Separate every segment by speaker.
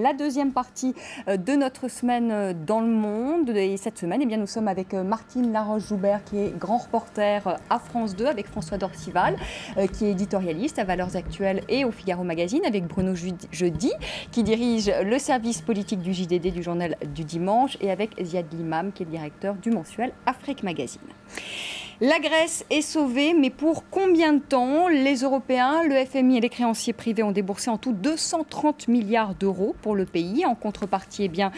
Speaker 1: la deuxième partie de notre semaine dans le monde. Et cette semaine, eh bien, nous sommes avec Martine Laroche-Joubert, qui est grand reporter à France 2, avec François Dorcival, qui est éditorialiste à Valeurs Actuelles et au Figaro Magazine, avec Bruno Jeudi, qui dirige le service politique du JDD du journal du dimanche, et avec Ziad Limam, qui est le directeur du mensuel Afrique Magazine. La Grèce est sauvée, mais pour combien de temps? Les Européens, le FMI et les créanciers privés ont déboursé en tout 230 milliards d'euros pour le pays. En contrepartie, eh bien,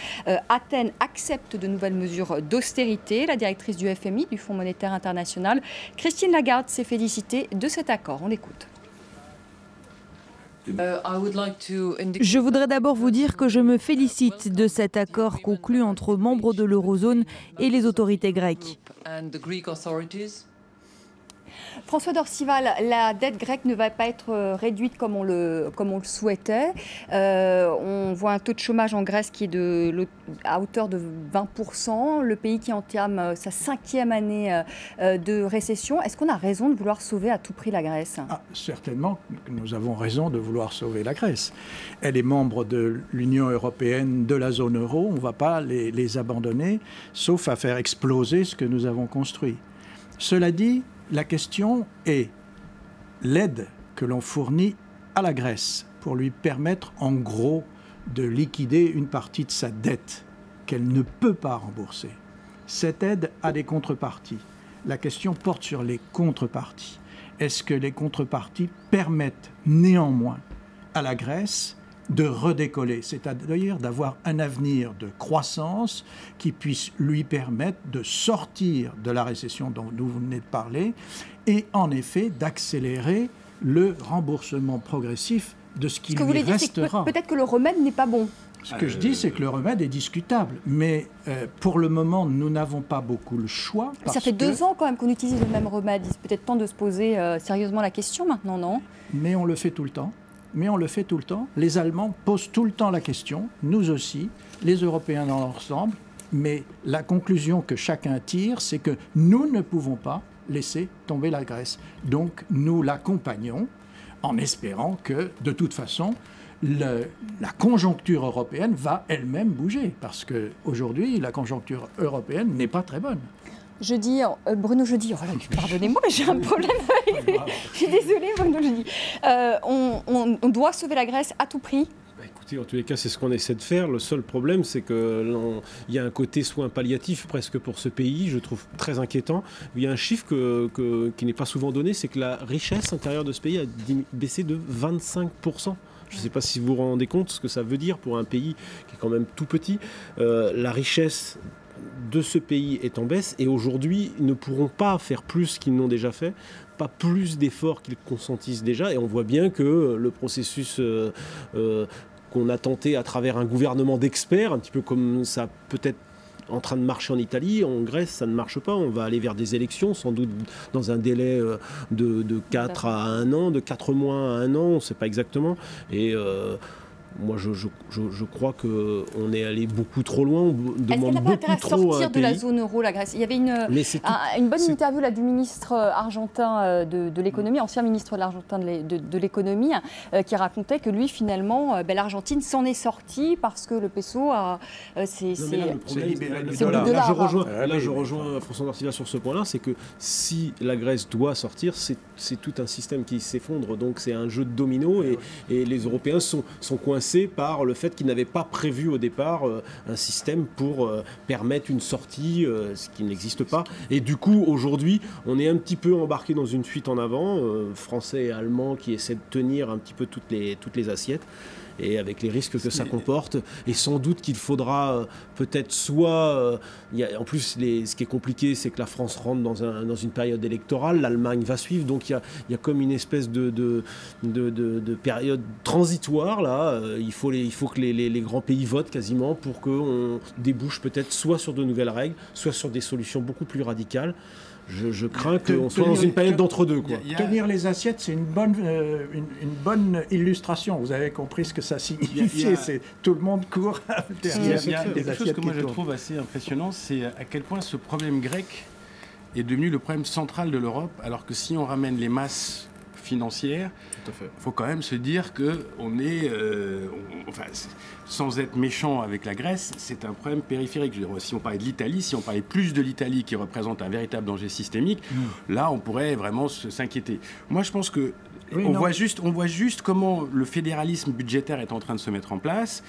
Speaker 1: Athènes accepte de nouvelles mesures d'austérité. La directrice du FMI, du Fonds monétaire international, Christine Lagarde, s'est félicitée de cet accord. On l'écoute.
Speaker 2: Je voudrais d'abord vous dire que je me félicite de cet accord conclu entre membres de l'eurozone et les autorités grecques.
Speaker 1: François Dorcival, la dette grecque ne va pas être réduite comme on le souhaitait. On voit un taux de chômage en Grèce qui est à hauteur de 20%. Le pays qui entame sa 5e année de récession. Est-ce qu'on a raison de vouloir sauver à tout prix la Grèce?
Speaker 3: Certainement, nous avons raison de vouloir sauver la Grèce. Elle est membre de l'Union européenne, de la zone euro. On ne va pas les abandonner, sauf à faire exploser ce que nous avons construit. Cela dit, la question est l'aide que l'on fournit à la Grèce pour lui permettre en gros de liquider une partie de sa dette qu'elle ne peut pas rembourser. Cette aide a des contreparties. La question porte sur les contreparties. Est-ce que les contreparties permettent néanmoins à la Grèce de redécoller, c'est-à-dire d'avoir un avenir de croissance qui puisse lui permettre de sortir de la récession dont vous venez de parler et en effet d'accélérer le remboursement progressif de ce qui lui restera.
Speaker 1: Peut-être que le remède n'est pas bon.
Speaker 3: Ce que je dis, c'est que le remède est discutable. Mais pour le moment, nous n'avons pas beaucoup le choix.
Speaker 1: Ça fait 2 ans quand même qu'on utilise le même remède. Il est peut-être temps de se poser sérieusement la question maintenant, non?
Speaker 3: Mais on le fait tout le temps. Les Allemands posent tout le temps la question, nous aussi, les Européens dans l'ensemble, mais la conclusion que chacun tire, c'est que nous ne pouvons pas laisser tomber la Grèce. Donc nous l'accompagnons en espérant que, de toute façon, la conjoncture européenne va elle-même bouger, parce qu'aujourd'hui, la conjoncture européenne n'est pas très bonne.
Speaker 1: Bruno Jeudi, oh là, pardonnez-moi, j'ai un problème. Je suis désolée, Bruno Jeudi. On doit sauver la Grèce à tout prix.
Speaker 4: Écoutez, en tous les cas, c'est ce qu'on essaie de faire. Le seul problème, c'est qu'il y a un côté soin palliatif presque pour ce pays, je trouve très inquiétant. Il y a un chiffre qui n'est pas souvent donné, c'est que la richesse intérieure de ce pays a baissé de 25%. Je ne sais pas si vous vous rendez compte ce que ça veut dire pour un pays qui est quand même tout petit. La richesse de ce pays est en baisse et aujourd'hui ils ne pourront pas faire plus qu'ils n'ont déjà fait, pas plus d'efforts qu'ils consentissent déjà, et on voit bien que le processus qu'on a tenté à travers un gouvernement d'experts, un petit peu comme ça peut-être en train de marcher en Italie, en Grèce ça ne marche pas, on va aller vers des élections sans doute dans un délai de 4 à 1 an, de 4 mois à 1 an, on ne sait pas exactement, et moi, je crois qu'on est allé beaucoup trop loin. On demande beaucoup trop à un pays. Est-ce qu'elle n'a pas intérêt à sortir
Speaker 1: de la zone euro, la Grèce? Il y avait une bonne interview là, du ministre argentin de l'économie, ancien ministre de l'économie, qui racontait que lui, finalement, l'Argentine s'en est sortie parce que le peso c'est
Speaker 4: Là, je rejoins François Dorcival sur ce point-là, c'est que si la Grèce doit sortir, c'est tout un système qui s'effondre. Donc c'est un jeu de domino et les Européens sont coincés par le fait qu'ils n'avaient pas prévu au départ un système pour permettre une sortie, ce qui n'existe pas. Et du coup, aujourd'hui, on est un petit peu embarqué dans une fuite en avant, français et allemands qui essaient de tenir un petit peu toutes les assiettes. Et avec les risques que ça comporte, et sans doute qu'il faudra peut-être soit... en plus, ce qui est compliqué, c'est que la France rentre dans une période électorale, l'Allemagne va suivre, donc il y a comme une espèce de période transitoire, là. Il faut que les grands pays votent quasiment pour qu'on débouche peut-être soit sur de nouvelles règles, soit sur des solutions beaucoup plus radicales. Je crains qu'on soit dans une période d'entre-deux.
Speaker 3: Tenir les assiettes, c'est une bonne illustration. Vous avez compris ce que ça signifiait. Tout le monde court derrière.
Speaker 5: Il y a quelque chose que moi je trouve assez impressionnant, c'est à quel point ce problème grec est devenu le problème central de l'Europe, alors que si on ramène les masses financière, il faut quand même se dire qu'on est, sans être méchant avec la Grèce, c'est un problème périphérique. Je veux dire, si on parlait de l'Italie, si on parlait plus de l'Italie qui représente un véritable danger systémique, là on pourrait vraiment s'inquiéter. Moi je pense que on voit juste comment le fédéralisme budgétaire est en train de se mettre en place.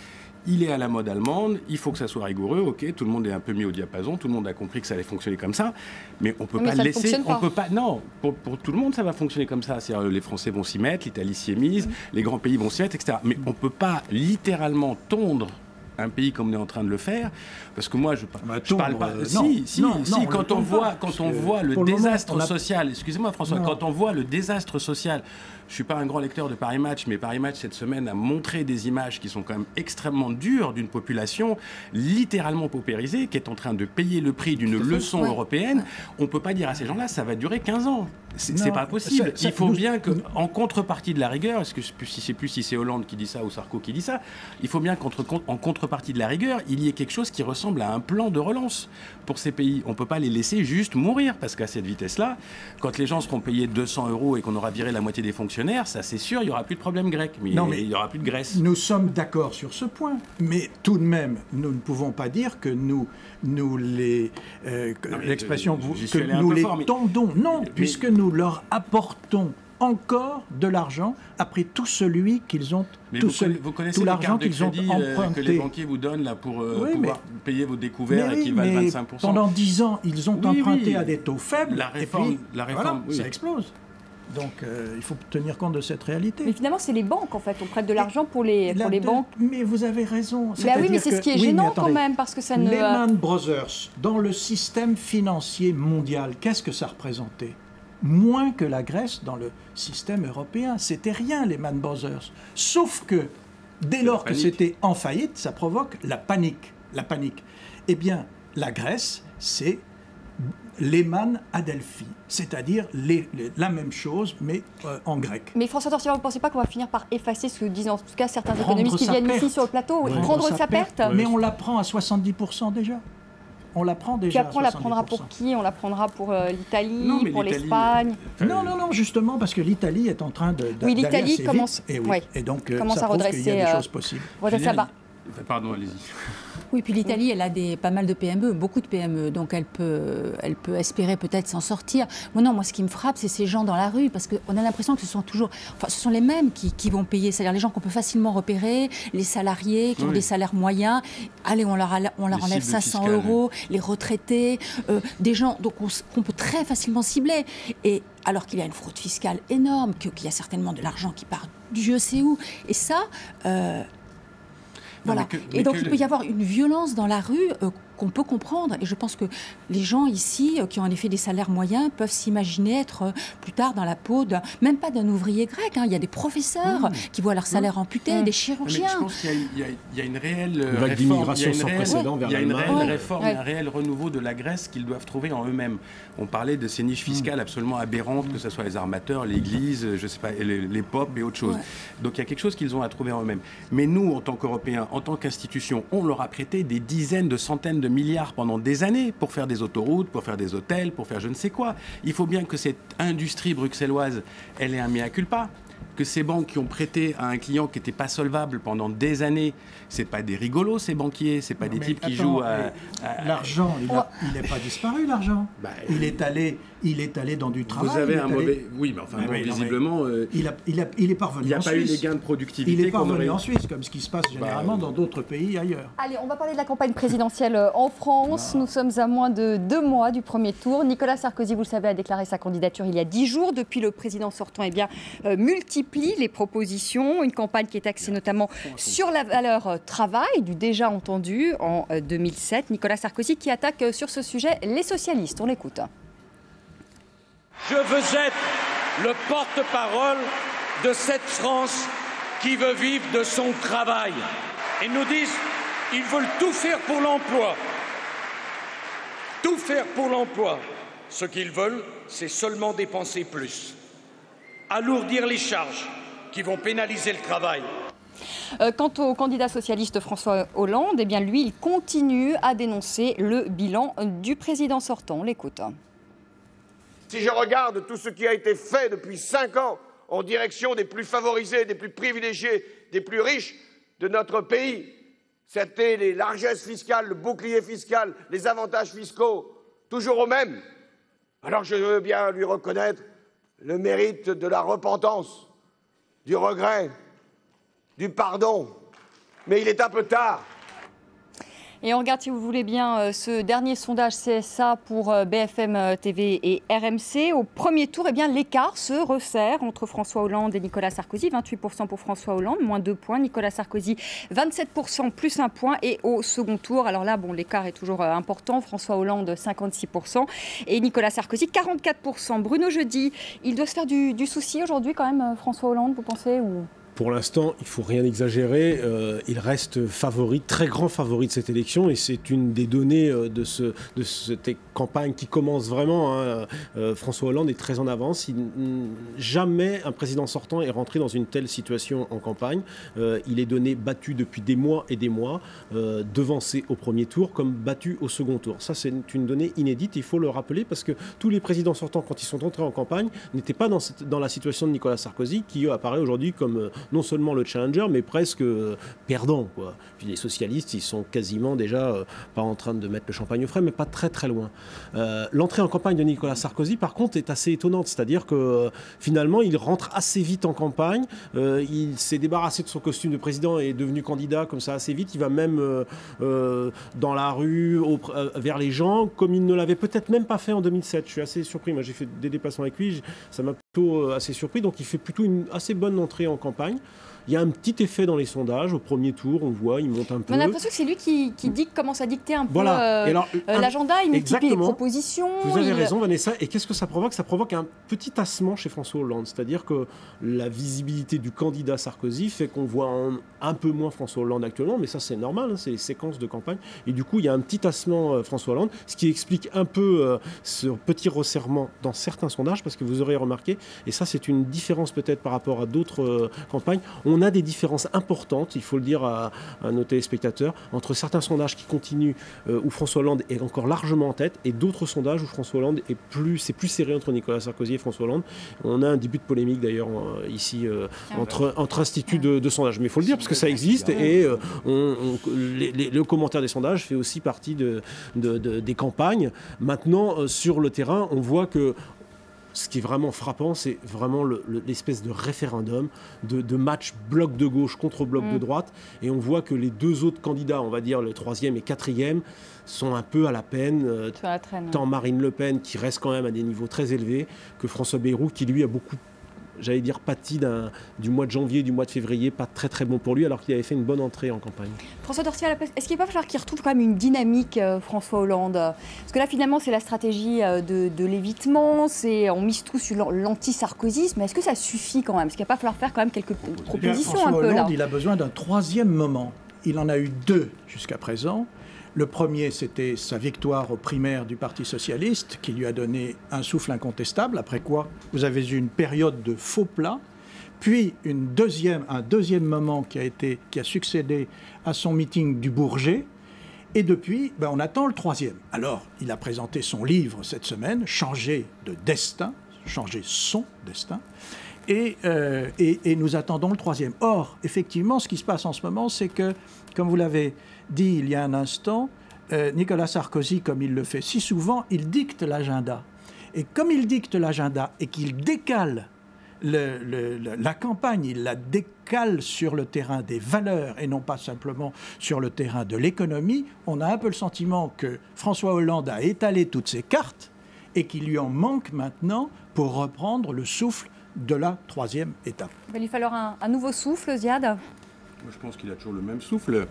Speaker 5: Il est à la mode allemande, il faut que ça soit rigoureux, ok, tout le monde est un peu mis au diapason, tout le monde a compris que ça allait fonctionner comme ça, mais on peut pas le laisser, on peut pas, non, pour tout le monde ça va fonctionner comme ça, c'est-à-dire les Français vont s'y mettre, l'Italie s'y est mise, les grands pays vont s'y mettre, etc. Mais on peut pas littéralement tondre un pays comme on est en train de le faire, parce que moi je parle pas. Quand on voit le désastre social, excusez-moi François, quand on voit le désastre social, je suis pas un grand lecteur de Paris Match, mais Paris Match cette semaine a montré des images qui sont quand même extrêmement dures d'une population littéralement paupérisée, qui est en train de payer le prix d'une leçon européenne. On peut pas dire à ces gens-là, ça va durer 15 ans. C'est pas possible. Il faut bien qu'en contrepartie de la rigueur, parce que je sais plus si c'est Hollande qui dit ça ou Sarko qui dit ça, il faut bien qu'en contrepartie de la rigueur, il y ait quelque chose qui ressemble à un plan de relance pour ces pays. On peut pas les laisser juste mourir, parce qu'à cette vitesse-là, quand les gens seront payés 200 € et qu'on aura viré la moitié des fonctionnaires, ça c'est sûr, il n'y aura plus de problème grec, mais il n'y aura plus de Grèce.
Speaker 3: Nous sommes d'accord sur ce point, mais tout de même, nous ne pouvons pas dire que nous les tendons. Non, puisque nous leur apportons encore de l'argent après tout celui qu'ils ont, tout l'argent qu'ils ont emprunté.
Speaker 5: Que les banquiers vous donnent là pour pouvoir payer vos découverts et qui valent 25%.
Speaker 3: Pendant 10 ans, ils ont emprunté à des taux faibles.
Speaker 5: La réforme,
Speaker 3: ça explose. Donc il faut tenir compte de cette réalité.
Speaker 1: Mais finalement, c'est les banques, en fait. On prête de l'argent pour les banques.
Speaker 3: Mais vous avez raison.
Speaker 1: Oui, mais c'est ce qui est gênant quand même, parce que ça ne...
Speaker 3: Lehman Brothers, dans le système financier mondial, qu'est-ce que ça représentait ? Moins que la Grèce dans le système européen. C'était rien, Lehman Brothers. Sauf que, dès lors que c'était en faillite, ça provoque la panique. Eh bien, la Grèce, c'est Lehman Adelphi, c'est-à-dire la même chose, mais en grec.
Speaker 1: Mais François Dorsival, vous ne pensez pas qu'on va finir par effacer ce que disent en tout cas certains économistes qui viennent ici sur le plateau, prendre sa perte?
Speaker 3: Mais on la prend à 70% déjà. On la prend déjà.
Speaker 1: Puis après, on la prendra pour qui? On la prendra pour l'Italie, pour l'Espagne?
Speaker 3: Non, justement, parce que l'Italie est en train de.
Speaker 1: Oui, l'Italie commence.
Speaker 3: Et donc,
Speaker 1: commence
Speaker 3: ça
Speaker 1: à
Speaker 3: prouve
Speaker 1: redresser.
Speaker 3: qu'il y a des choses possibles.
Speaker 5: Pardon, allez-y.
Speaker 6: Oui, puis l'Italie, elle a pas mal de PME, beaucoup de PME, donc elle peut espérer peut-être s'en sortir. Moi, ce qui me frappe, c'est ces gens dans la rue, parce qu'on a l'impression que ce sont les mêmes qui vont payer, c'est-à-dire les gens qu'on peut facilement repérer, les salariés qui ont des salaires moyens. Allez, on leur enlève 500 €, les retraités, des gens qu'on peut très facilement cibler. Et alors qu'il y a une fraude fiscale énorme, qu'il y a certainement de l'argent qui part Dieu sait où. Et ça... Voilà. Et donc il peut y avoir une violence dans la rue qu'on peut comprendre. Et je pense que les gens ici, qui ont en effet des salaires moyens, peuvent s'imaginer être plus tard dans la peau même pas d'un ouvrier grec. Il y a des professeurs qui voient leur salaire amputé, des chirurgiens.
Speaker 5: Mais je pense qu'il y a une réelle
Speaker 4: vague d'immigration sans précédent vers l'Allemagne.
Speaker 5: Il y a une réelle réforme, un réel renouveau de la Grèce qu'ils doivent trouver en eux-mêmes. On parlait de ces niches fiscales absolument aberrantes, que ce soit les armateurs, l'Église, je sais pas, les pop et autre chose. Donc il y a quelque chose qu'ils ont à trouver en eux-mêmes. Mais nous, en tant qu'Européens, en tant qu'institution, on leur a prêté des dizaines de centaines de milliards pendant des années pour faire des autoroutes, pour faire des hôtels, pour faire je ne sais quoi. Il faut bien que cette industrie bruxelloise, elle ait un mea culpa. Que ces banques qui ont prêté à un client qui n'était pas solvable pendant des années, c'est pas des rigolos ces banquiers, c'est pas des types qui jouent à...
Speaker 3: L'argent, il n'est pas disparu, l'argent. Il est allé dans du travail.
Speaker 5: Vous avez un mauvais... Oui, mais enfin, visiblement...
Speaker 3: Il est parvenu en Suisse. Il n'y
Speaker 5: a pas eu les gains de productivité.
Speaker 3: Il est parvenu en Suisse, comme ce qui se passe généralement dans d'autres pays ailleurs.
Speaker 1: Allez, on va parler de la campagne présidentielle en France. Nous sommes à moins de 2 mois du premier tour. Nicolas Sarkozy, vous le savez, a déclaré sa candidature il y a 10 jours. Depuis, le président sortant multiplie les propositions. Une campagne qui est axée notamment sur la valeur travail, du déjà entendu en 2007. Nicolas Sarkozy qui attaque sur ce sujet les socialistes. On l'écoute.
Speaker 7: Je veux être le porte-parole de cette France qui veut vivre de son travail. Ils nous disent qu'ils veulent tout faire pour l'emploi. Tout faire pour l'emploi. Ce qu'ils veulent, c'est seulement dépenser plus. Alourdir les charges qui vont pénaliser le travail.
Speaker 1: Quant au candidat socialiste François Hollande, lui, il continue à dénoncer le bilan du président sortant. On l'écoute.
Speaker 8: Si je regarde tout ce qui a été fait depuis 5 ans en direction des plus favorisés, des plus privilégiés, des plus riches de notre pays. C'était les largesses fiscales, le bouclier fiscal, les avantages fiscaux, toujours aux mêmes. Alors je veux bien lui reconnaître le mérite de la repentance, du regret, du pardon. Mais il est un peu tard.
Speaker 1: Et on regarde, si vous voulez bien, ce dernier sondage CSA pour BFM TV et RMC. Au premier tour, eh bien, l'écart se resserre entre François Hollande et Nicolas Sarkozy. 28% pour François Hollande, moins 2 points. Nicolas Sarkozy, 27%, plus 1 point. Et au second tour, alors là, bon, l'écart est toujours important. François Hollande, 56%. Et Nicolas Sarkozy, 44%. Bruno Jeudi, il doit se faire du souci aujourd'hui quand même, François Hollande, vous pensez ou...
Speaker 4: Pour l'instant, il ne faut rien exagérer. Il reste favori, très grand favori de cette élection. Et c'est une des données de cette campagne qui commence vraiment. Hein. François Hollande est très en avance. Jamais un président sortant est rentré dans une telle situation en campagne. Il est donné battu depuis des mois et des mois, devancé au premier tour comme battu au second tour. Ça, c'est une donnée inédite. Il faut le rappeler parce que tous les présidents sortants, quand ils sont entrés en campagne, n'étaient pas dans la situation de Nicolas Sarkozy, qui apparaît aujourd'hui comme... non seulement le challenger, mais presque perdant, quoi. Puis les socialistes, ils sont quasiment déjà pas en train de mettre le champagne au frais, mais pas très très loin. L'entrée en campagne de Nicolas Sarkozy, par contre, est assez étonnante. C'est-à-dire que finalement, il rentre assez vite en campagne. Il s'est débarrassé de son costume de président et est devenu candidat comme ça assez vite. Il va même dans la rue, vers les gens, comme il ne l'avait peut-être même pas fait en 2007. Je suis assez surpris. Moi, j'ai fait des déplacements avec lui. Ça m'a plutôt assez surpris. Donc, il fait plutôt une assez bonne entrée en campagne. Il y a un petit effet dans les sondages. Au premier tour, on voit, il monte un peu.
Speaker 1: On a l'impression que c'est lui qui commence à dicter un peu
Speaker 4: voilà.
Speaker 1: l'agenda, il multiplie les propositions.
Speaker 4: Vous avez raison, Vanessa. Et qu'est-ce que ça provoque ? Ça provoque un petit tassement chez François Hollande. C'est-à-dire que la visibilité du candidat Sarkozy fait qu'on voit un peu moins François Hollande actuellement. Mais ça, c'est normal, hein, c'est les séquences de campagne. Et du coup, il y a un petit tassement François Hollande, ce qui explique un peu ce petit resserrement dans certains sondages, parce que vous aurez remarqué, et ça, c'est une différence peut-être par rapport à d'autres campagnes. On a des différences importantes, il faut le dire à nos téléspectateurs, entre certains sondages qui continuent où François Hollande est encore largement en tête et d'autres sondages où François Hollande c'est plus serré entre Nicolas Sarkozy et François Hollande. On a un début de polémique d'ailleurs ici entre instituts de sondage. Mais il faut le dire parce que ça existe et le commentaire des sondages fait aussi partie des campagnes. Maintenant, sur le terrain, on voit que ce qui est vraiment frappant, c'est vraiment l'espèce de référendum, de match bloc de gauche contre bloc de droite. Et on voit que les deux autres candidats, on va dire le 3e et 4e, sont un peu à la peine. Tant Marine Le Pen, qui reste quand même à des niveaux très élevés, que François Bayrou, qui lui a beaucoup, j'allais dire, pâti du mois de janvier, du mois de février, pas très très bon pour lui, alors qu'il avait fait une bonne entrée en campagne.
Speaker 1: François Dorcier, est-ce qu'il va falloir qu'il retrouve quand même une dynamique, François Hollande ? Parce que là, finalement, c'est la stratégie de l'évitement, on mise tout sur l'anti-sarkozysme, mais est-ce que ça suffit quand même ? Est-ce qu'il va pas falloir faire quand même quelques propositions
Speaker 3: François
Speaker 1: un peu
Speaker 3: Hollande,
Speaker 1: là ?
Speaker 3: il a besoin d'un troisième moment. Il en a eu deux jusqu'à présent. Le premier, c'était sa victoire aux primaires du Parti socialiste, qui lui a donné un souffle incontestable, après quoi vous avez eu une période de faux plats, puis un deuxième moment qui a succédé à son meeting du Bourget, et depuis, on attend le troisième. Alors, il a présenté son livre cette semaine, Changer de destin, changer son destin, et nous attendons le troisième. Or, effectivement, ce qui se passe en ce moment, c'est que, comme vous l'avez dit il y a un instant, Nicolas Sarkozy, comme il le fait si souvent, il dicte l'agenda. Et comme il dicte l'agenda et qu'il décale la campagne, il la décale sur le terrain des valeurs et non pas simplement sur le terrain de l'économie, on a un peu le sentiment que François Hollande a étalé toutes ses cartes et qu'il lui en manque maintenant pour reprendre le souffle de la troisième étape.
Speaker 1: Il va lui falloir un nouveau souffle, Ziad ?
Speaker 5: Moi, je pense qu'il a toujours le même souffle.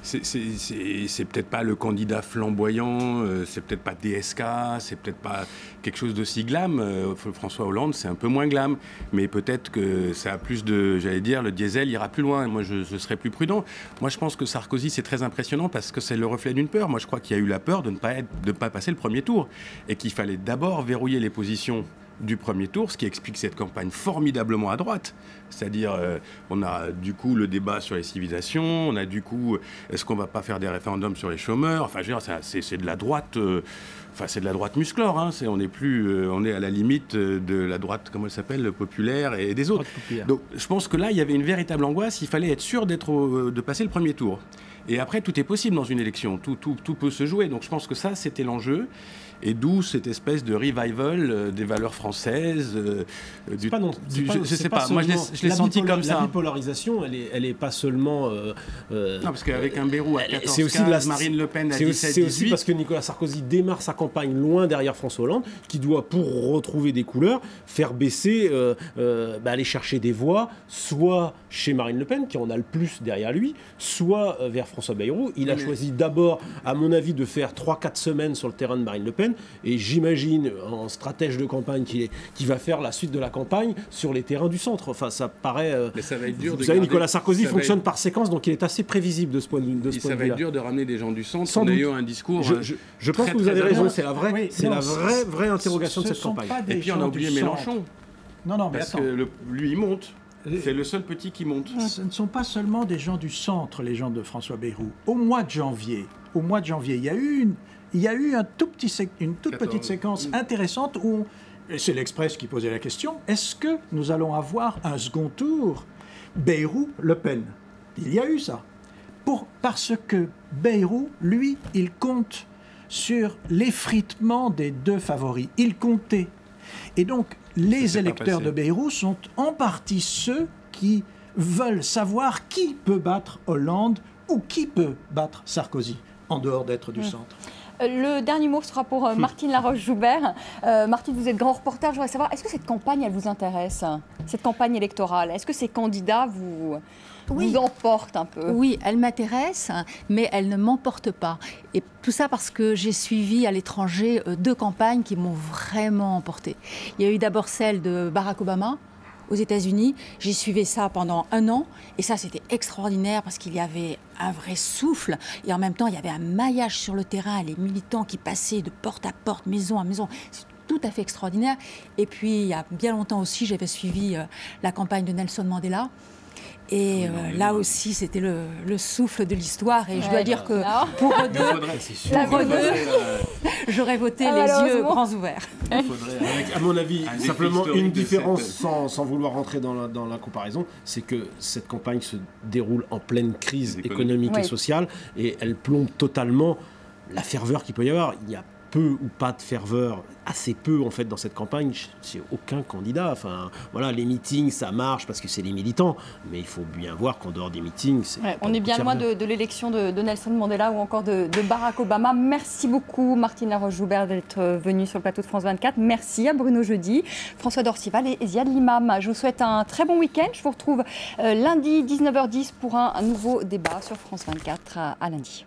Speaker 5: C'est peut-être pas le candidat flamboyant, c'est peut-être pas DSK, c'est peut-être pas quelque chose d'aussi glam. François Hollande, c'est un peu moins glam, mais peut-être que ça a plus de, j'allais dire, le diesel ira plus loin. Moi, je serais plus prudent. Moi, je pense que Sarkozy, c'est très impressionnant parce que c'est le reflet d'une peur. Moi, je crois qu'il y a eu la peur de ne pas passer le premier tour et qu'il fallait d'abord verrouiller les positions du premier tour, ce qui explique cette campagne formidablement à droite. C'est-à-dire, on a du coup le débat sur les civilisations, on a du coup, est-ce qu'on ne va pas faire des référendums sur les chômeurs? Enfin, je veux dire, c'est de la droite... c'est de la droite musclore, hein. On est à la limite de la droite, comment elle s'appelle, populaire et des autres. Donc je pense que là, il y avait une véritable angoisse, il fallait être sûr de passer le premier tour. Et après, tout est possible dans une élection, tout peut se jouer. Donc je pense que ça, c'était l'enjeu. Et d'où cette espèce de revival des valeurs françaises. Je sais pas, moi je l'ai senti comme ça.
Speaker 4: La bipolarisation, elle est pas seulement...
Speaker 5: non, parce qu'avec un Bayrou à 14-15, Marine Le Pen à 17-18...
Speaker 4: C'est aussi parce que Nicolas Sarkozy démarre sa campagne loin derrière François Hollande, qui doit, pour retrouver des couleurs, faire baisser, aller chercher des voix, soit chez Marine Le Pen, qui en a le plus derrière lui, soit vers François Bayrou. Il a choisi d'abord, à mon avis, de faire 3-4 semaines sur le terrain de Marine Le Pen. Et j'imagine, en stratège de campagne, qui va faire la suite de la campagne sur les terrains du centre. Enfin, ça paraît...
Speaker 5: Mais ça va être dur.
Speaker 4: Vous savez, Nicolas Sarkozy fonctionne par séquence, donc il est assez prévisible de ce point de vue.
Speaker 5: Ça va être dur de ramener des gens du centre en ayant un discours...
Speaker 4: Je pense que vous avez raison, c'est la vraie interrogation de cette campagne.
Speaker 5: Et puis on a oublié Mélenchon.
Speaker 3: Non, mais
Speaker 5: parce que lui, il monte. C'est le seul petit qui monte.
Speaker 3: Ce ne sont pas seulement des gens du centre, les gens de François Bayrou. Au mois de janvier, il y a eu une toute petite séquence intéressante où, c'est l'Express qui posait la question, est-ce que nous allons avoir un second tour Bayrou-Le Pen? Il y a eu ça. Parce que Bayrou, lui, il compte sur l'effritement des deux favoris. Il comptait. Et donc, les électeurs de Bayrou sont en partie ceux qui veulent savoir qui peut battre Hollande ou qui peut battre Sarkozy, en dehors d'être du centre.
Speaker 1: Le dernier mot sera pour Martine Laroche-Joubert. Martine, vous êtes grand reporter. Je voudrais savoir, est-ce que cette campagne, elle vous intéresse, cette campagne électorale? Est-ce que ces candidats vous emportent un peu?
Speaker 6: Oui, elle m'intéresse, mais elle ne m'emporte pas. Et tout ça parce que j'ai suivi à l'étranger 2 campagnes qui m'ont vraiment emportée. Il y a eu d'abord celle de Barack Obama aux États-Unis. J'ai suivi ça pendant 1 an et ça, c'était extraordinaire parce qu'il y avait un vrai souffle et en même temps, il y avait un maillage sur le terrain, les militants qui passaient de porte à porte, maison à maison. C'est tout à fait extraordinaire. Et puis, il y a bien longtemps aussi, j'avais suivi la campagne de Nelson Mandela. Et là aussi, c'était le souffle de l'histoire. Et je dois dire que pour eux deux, j'aurais voté les yeux grands ouverts.
Speaker 4: Il faudrait, avec, à mon avis, simplement une différence, sans vouloir rentrer dans la comparaison, c'est que cette campagne se déroule en pleine crise économique et sociale, et elle plombe totalement la ferveur qu'il peut y avoir. Il y a peu ou pas de ferveur, assez peu en fait dans cette campagne, c'est aucun candidat. Enfin, voilà, les meetings, ça marche parce que c'est les militants, mais il faut bien voir qu'en dehors des meetings,
Speaker 1: on est bien loin de l'élection de Nelson Mandela ou encore de Barack Obama. Merci beaucoup Martine Laroche-Joubert d'être venue sur le plateau de France 24. Merci à Bruno Jeudi, François Dorcival et Ziad Limam. Je vous souhaite un très bon week-end. Je vous retrouve lundi 19h10 pour un nouveau débat sur France 24. À lundi.